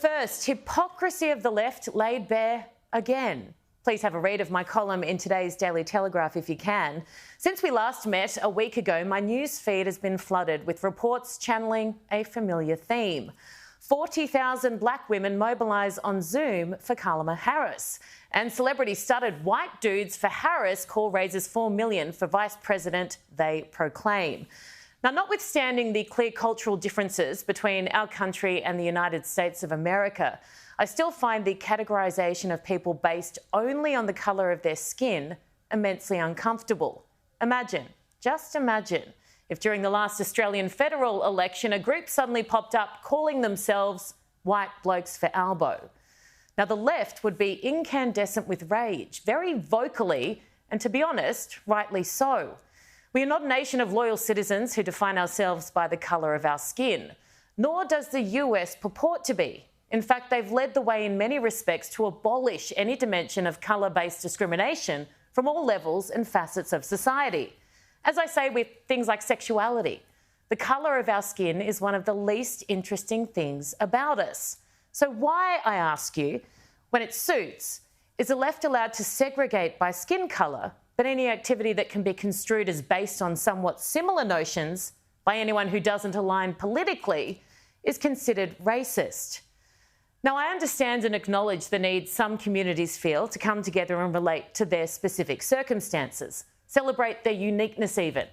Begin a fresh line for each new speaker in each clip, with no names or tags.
first, hypocrisy of the left laid bare again. Please have a read of my column in today's Daily Telegraph if you can. Since we last met a week ago, my news feed has been flooded with reports channeling a familiar theme. 40,000 black women mobilise on Zoom for Kamala Harris. And celebrity-studded white dudes for Harris call raises $4 million for Vice President they proclaim. Now, notwithstanding the clear cultural differences between our country and the United States of America, I still find the categorisation of people based only on the colour of their skin immensely uncomfortable. Imagine, just imagine, if during the last Australian federal election a group suddenly popped up calling themselves White Blokes for Albo. Now, the left would be incandescent with rage, very vocally, and to be honest, rightly so. We are not a nation of loyal citizens who define ourselves by the colour of our skin, nor does the US purport to be. In fact, they've led the way in many respects to abolish any dimension of colour-based discrimination from all levels and facets of society. As I say with things like sexuality, the colour of our skin is one of the least interesting things about us. So why, I ask you, when it suits, is the left allowed to segregate by skin colour, but any activity that can be construed as based on somewhat similar notions by anyone who doesn't align politically is considered racist? Now, I understand and acknowledge the need some communities feel to come together and relate to their specific circumstances, celebrate their uniqueness even.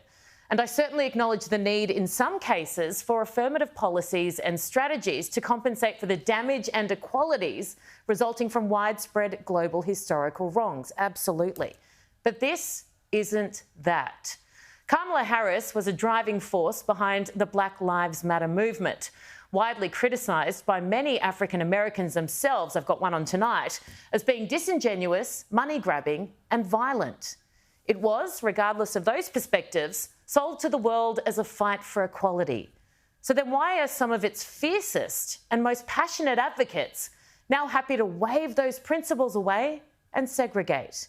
And I certainly acknowledge the need in some cases for affirmative policies and strategies to compensate for the damage and inequalities resulting from widespread global historical wrongs. Absolutely. But this isn't that. Kamala Harris was a driving force behind the Black Lives Matter movement, widely criticised by many African Americans themselves, I've got one on tonight, as being disingenuous, money-grabbing and violent. It was, regardless of those perspectives, sold to the world as a fight for equality. So then why are some of its fiercest and most passionate advocates now happy to wave those principles away and segregate?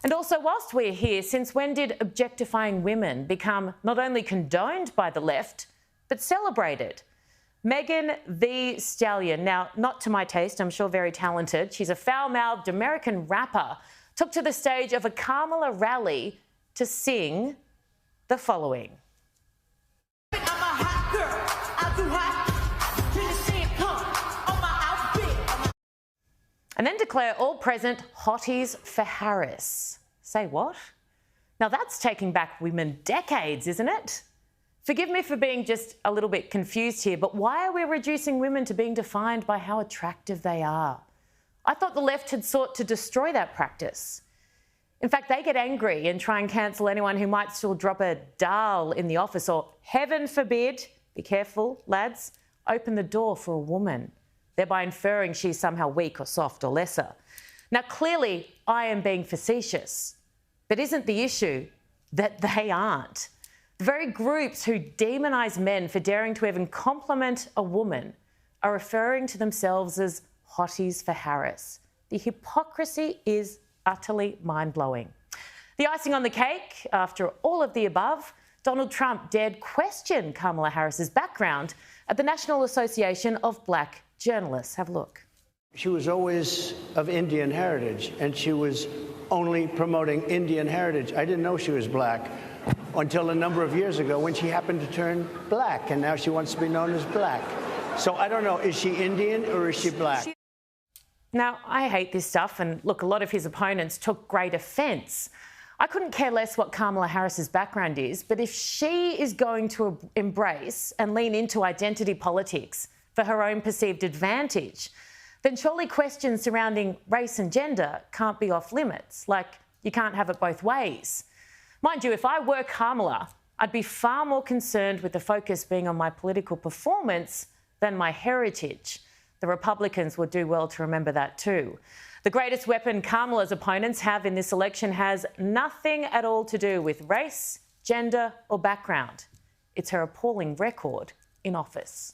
And also, whilst we're here, since when did objectifying women become not only condoned by the left, but celebrated? Megan Thee Stallion, now not to my taste, I'm sure very talented, she's a foul-mouthed American rapper, took to the stage of a Kamala rally to sing the following.
I'm a hot girl, I do hot, till the shit come on my outfit.
And then declare all present Hotties for Harris. Say what? Now that's taking back women decades, isn't it? Forgive me for being just a little bit confused here, but why are we reducing women to being defined by how attractive they are? I thought the left had sought to destroy that practice. In fact, they get angry and try and cancel anyone who might still drop a dal in the office or, heaven forbid, be careful, lads, open the door for a woman, thereby inferring she's somehow weak or soft or lesser. Now, clearly, I am being facetious, but isn't the issue that they aren't? The very groups who demonise men for daring to even compliment a woman are referring to themselves as Hotties for Harris. The hypocrisy is utterly mind-blowing. The icing on the cake, after all of the above, Donald Trump dared question Kamala Harris's background at the National Association of Black Journalists. Have a look.
She was always of Indian heritage, and she was only promoting Indian heritage. I didn't know she was black until a number of years ago when she happened to turn black, and now she wants to be known as black. So I don't know, is she Indian or is she black?
Now, I hate this stuff, and look, a lot of his opponents took great offence. I couldn't care less what Kamala Harris's background is, but if she is going to embrace and lean into identity politics for her own perceived advantage, then surely questions surrounding race and gender can't be off limits, like you can't have it both ways. Mind you, if I were Kamala, I'd be far more concerned with the focus being on my political performance than my heritage. The Republicans would do well to remember that too. The greatest weapon Kamala's opponents have in this election has nothing at all to do with race, gender or background. It's her appalling record in office.